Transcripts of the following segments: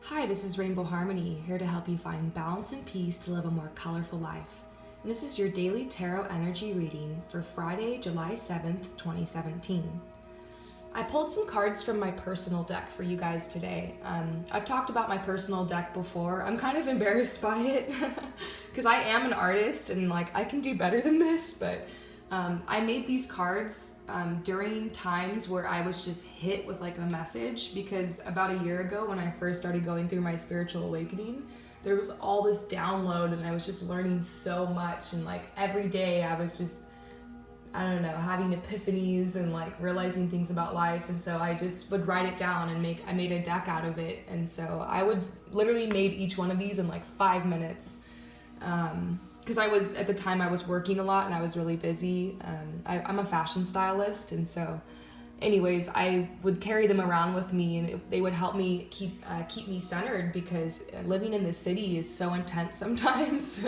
Hi, this is Rainbow Harmony, here to help you find balance and peace to live a more colorful life. And this is your daily tarot energy reading for Friday, July 7th, 2017. I pulled some cards from my personal deck for you guys today. I've talked about my personal deck before. I'm kind of embarrassed by it because I am an artist and I can do better than this, but I made these cards during times where I was just hit with a message, because about a year ago when I first started going through my spiritual awakening, there was all this download and I was just learning so much, and every day I was just, I don't know, having epiphanies and realizing things about life. And so I just would write it down and I made a deck out of it. And so I would literally made each one of these in 5 minutes. Because at the time I was working a lot and I was really busy. I'm a fashion stylist, and so anyways, I would carry them around with me, and they would help me keep me centered, because living in the city is so intense sometimes.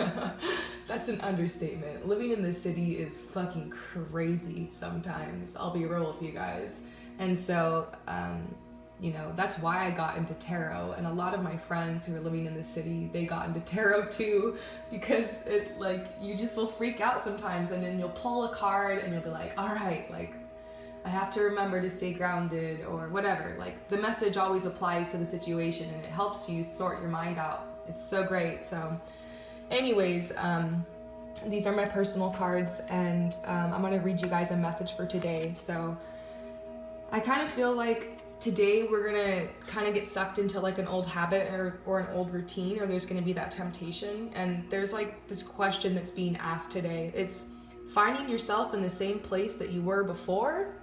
That's an understatement. Living in the city is fucking crazy sometimes. I'll be real with you guys. And so that's why I got into tarot, and a lot of my friends who are living in the city, they got into tarot too, because it you just will freak out sometimes, and then you'll pull a card and you'll be like, all right, I have to remember to stay grounded, or whatever. The message always applies to the situation, and it helps you sort your mind out. It's so great. So anyways, these are my personal cards, and I'm going to read you guys a message for today. So I kind of feel like today we're gonna kind of get sucked into an old habit or an old routine, or there's gonna be that temptation. And there's this question that's being asked today. It's finding yourself in the same place that you were before.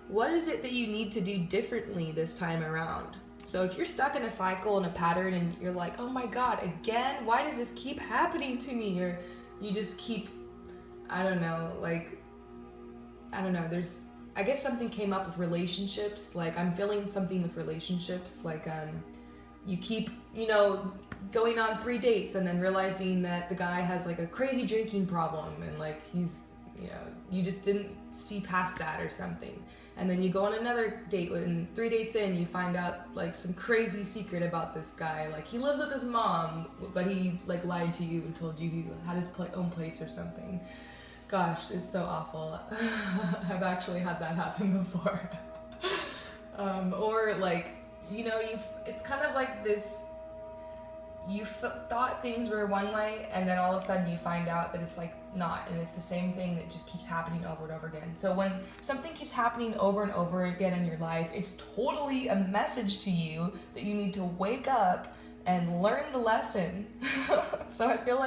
What is it that you need to do differently this time around? So if you're stuck in a cycle and a pattern, and you're like, oh my God, again, why does this keep happening to me? Or you just keep, I don't know, I guess something came up with relationships. I'm feeling something with relationships. You keep, going on 3 dates and then realizing that the guy has a crazy drinking problem, and he's, you just didn't see past that or something. And then you go on another date, and 3 dates in, you find out some crazy secret about this guy. He lives with his mom, but he lied to you and told you he had his own place or something. Gosh, it's so awful. I've actually had that happen before. Or it's kind of this, you thought things were one way, and then all of a sudden you find out that it's not, and it's the same thing that just keeps happening over and over again. So when something keeps happening over and over again in your life, it's totally a message to you that you need to wake up and learn the lesson. So I feel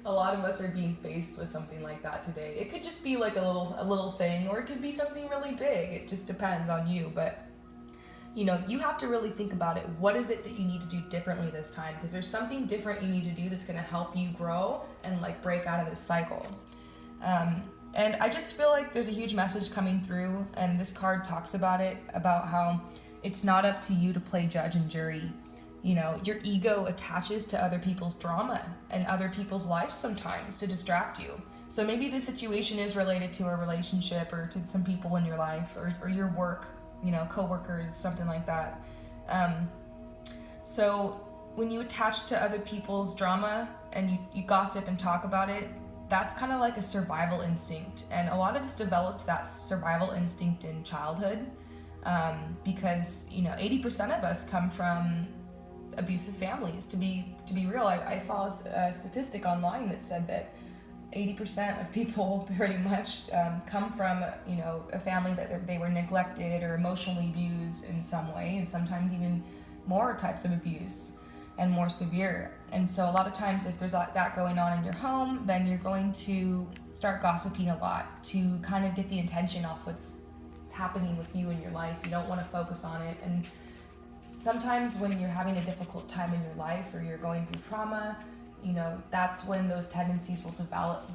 a lot of us are being faced with something like that today. It could just be a little thing, or it could be something really big. It just depends on you. But you have to really think about it. What is it that you need to do differently this time? Because there's something different you need to do that's going to help you grow and break out of this cycle. And I just feel there's a huge message coming through, and this card talks about it, about how it's not up to you to play judge and jury. Your ego attaches to other people's drama and other people's lives sometimes to distract you. So maybe the situation is related to a relationship, or to some people in your life, or your work, coworkers, something like that. So when you attach to other people's drama and you gossip and talk about it, that's kind of a survival instinct. And a lot of us developed that survival instinct in childhood, because 80% of us come from abusive families. To be real, I saw a statistic online that said that 80% of people pretty much come from a family that they were neglected or emotionally abused in some way, and sometimes even more types of abuse and more severe. And so a lot of times, if there's that going on in your home, then you're going to start gossiping a lot to kind of get the attention off what's happening with you in your life. You don't want to focus on it. And sometimes when you're having a difficult time in your life, or you're going through trauma, that's when those tendencies will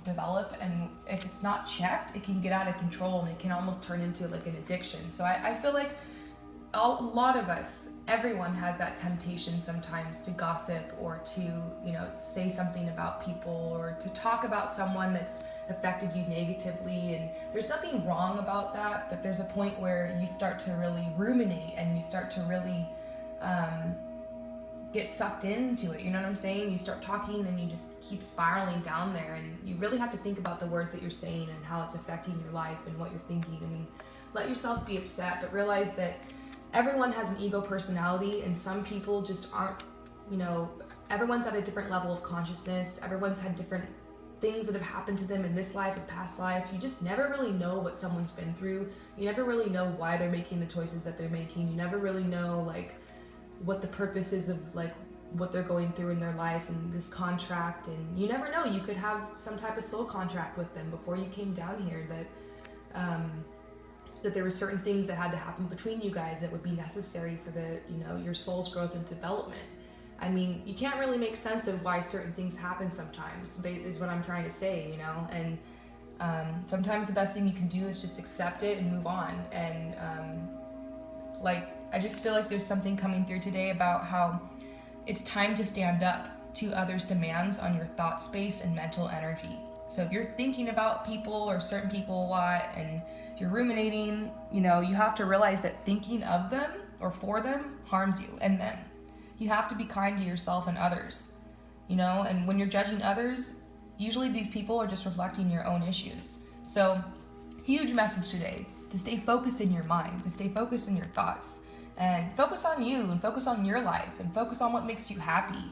develop. And if it's not checked, it can get out of control, and it can almost turn into an addiction. So I feel a lot of us, everyone has that temptation sometimes to gossip, or to, say something about people, or to talk about someone that's affected you negatively. And there's nothing wrong about that, but there's a point where you start to really ruminate, and you start to really get sucked into it. You know what I'm saying? You start talking and you just keep spiraling down there, and you really have to think about the words that you're saying and how it's affecting your life and what you're thinking. I mean, let yourself be upset, but realize that everyone has an ego personality, and some people just aren't, everyone's at a different level of consciousness. Everyone's had different things that have happened to them in this life and past life. You just never really know what someone's been through. You never really know why they're making the choices that they're making. You never really know what the purpose is of what they're going through in their life and this contract. And you never know, you could have some type of soul contract with them before you came down here, that there were certain things that had to happen between you guys that would be necessary for your soul's growth and development. I mean, you can't really make sense of why certain things happen sometimes, is what I'm trying to say, and sometimes the best thing you can do is just accept it and move on. And I just feel like there's something coming through today about how it's time to stand up to others' demands on your thought space and mental energy. So if you're thinking about people or certain people a lot and you're ruminating, you have to realize that thinking of them or for them harms you and them. You have to be kind to yourself and others, and when you're judging others, usually these people are just reflecting your own issues. So, huge message today, to stay focused in your mind, to stay focused in your thoughts, and focus on you and focus on your life and focus on what makes you happy.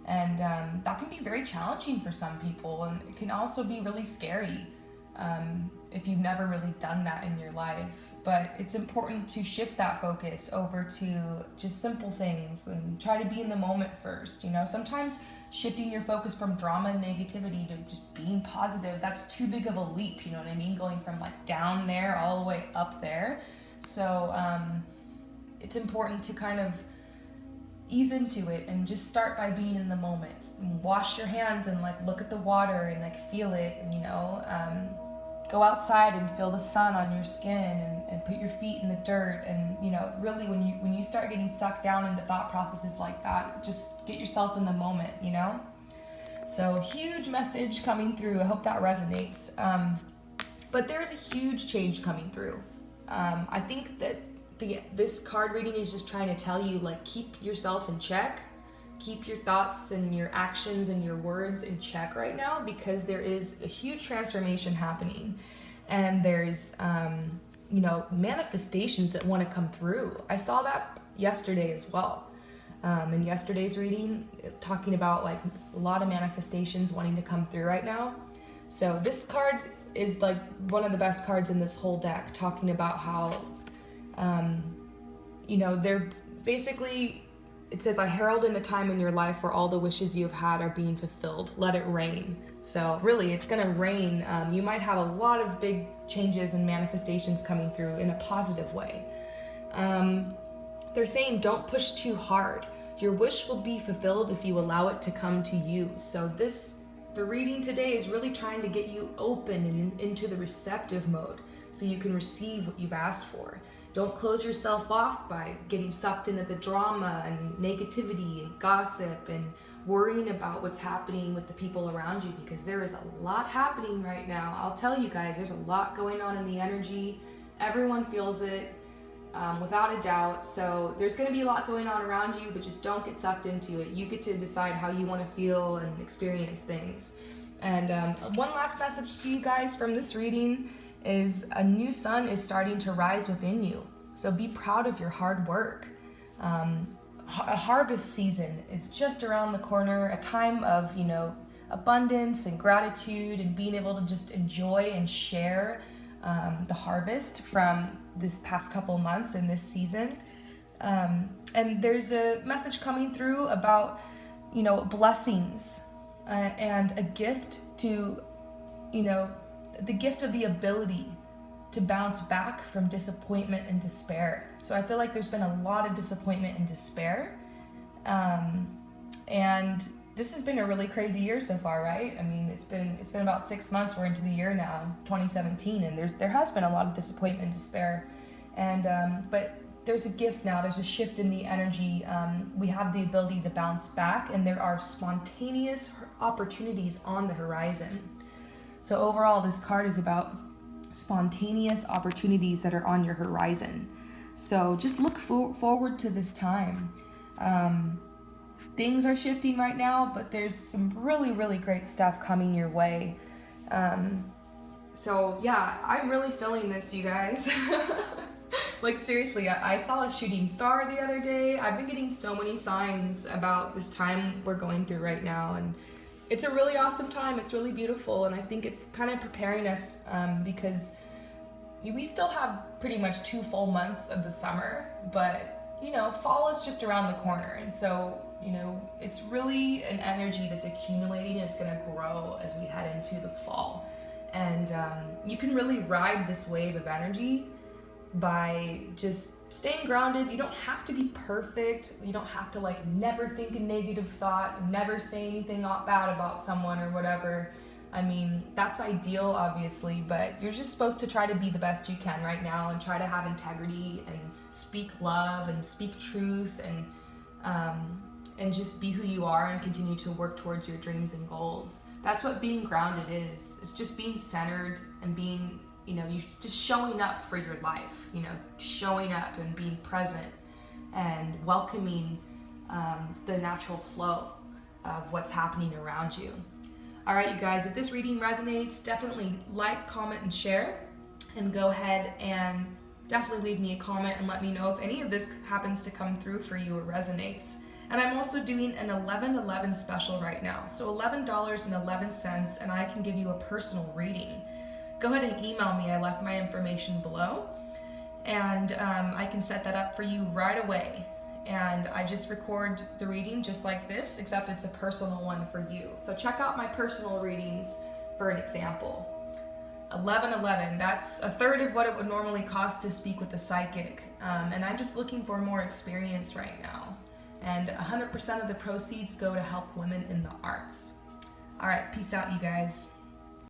And that can be very challenging for some people, and it can also be really scary if you've never really done that in your life. But it's important to shift that focus over to just simple things and try to be in the moment first. Sometimes shifting your focus from drama and negativity to just being positive, that's too big of a leap, you know what I mean? Going from down there all the way up there. So it's important to kind of ease into it and just start by being in the moment. Wash your hands and look at the water and feel it, and go outside and feel the sun on your skin and put your feet in the dirt. And really when you start getting sucked down into thought processes like that, just get yourself in the moment. So huge message coming through. I hope that resonates. But there's a huge change coming through. I think that this card reading is just trying to tell you, keep yourself in check, keep your thoughts and your actions and your words in check right now, because there is a huge transformation happening, and there's manifestations that want to come through. I saw that yesterday as well, in yesterday's reading, talking about a lot of manifestations wanting to come through right now. So this card is one of the best cards in this whole deck, talking about how they're basically, it says, I herald in a time in your life where all the wishes you have had are being fulfilled. Let it rain. So really, it's going to rain. You might have a lot of big changes and manifestations coming through in a positive way. They're saying don't push too hard. Your wish will be fulfilled if you allow it to come to you. So the reading today is really trying to get you open and into the receptive mode so you can receive what you've asked for. Don't close yourself off by getting sucked into the drama and negativity and gossip and worrying about what's happening with the people around you, because there is a lot happening right now. I'll tell you guys, there's a lot going on in the energy. Everyone feels it, without a doubt. So there's going to be a lot going on around you, but just don't get sucked into it. You get to decide how you want to feel and experience things. And one last message to you guys from this reading is a new sun is starting to rise within you. So be proud of your hard work. A harvest season is just around the corner, a time of, abundance and gratitude and being able to just enjoy and share the harvest from this past couple months in this season. And there's a message coming through about, blessings and a gift to, the gift of the ability to bounce back from disappointment and despair. So I feel like there's been a lot of disappointment and despair. And this has been a really crazy year so far, right? I mean, it's been about 6 months. We're into the year now, 2017, and there has been a lot of disappointment and despair. And but there's a gift now. There's a shift in the energy. We have the ability to bounce back, and there are spontaneous opportunities on the horizon. So overall, this card is about spontaneous opportunities that are on your horizon. So just look forward to this time. things are shifting right now, but there's some really, really great stuff coming your way. So yeah, I'm really feeling this, you guys. Like seriously, I saw a shooting star the other day. I've been getting so many signs about this time we're going through right now, and it's a really awesome time. It's really beautiful, and I think it's kind of preparing us because we still have pretty much 2 full months of the summer, but you know, fall is just around the corner, and so you know, it's really an energy that's accumulating, and it's going to grow as we head into the fall. And you can really ride this wave of energy by just staying grounded. You don't have to be perfect. You don't have to like never think a negative thought, never say anything bad about someone or whatever. I mean, that's ideal, obviously, but you're just supposed to try to be the best you can right now and try to have integrity and speak love and speak truth and just be who you are and continue to work towards your dreams and goals. That's what being grounded is. It's just being centered and being, you know, you just showing up for your life, you know, showing up and being present and welcoming the natural flow of what's happening around you. All right, you guys, if this reading resonates, definitely like, comment, and share. And go ahead and definitely leave me a comment and let me know if any of this happens to come through for you or resonates. And I'm also doing an 11/11 special right now. So $11.11, and I can give you a personal reading. Go ahead and email me. I left my information below. And I can set that up for you right away. And I just record the reading just like this, except it's a personal one for you. So check out my personal readings for an example. 11/11, that's a third of what it would normally cost to speak with a psychic. And I'm just looking for more experience right now. And 100% of the proceeds go to help women in the arts. All right, peace out, you guys.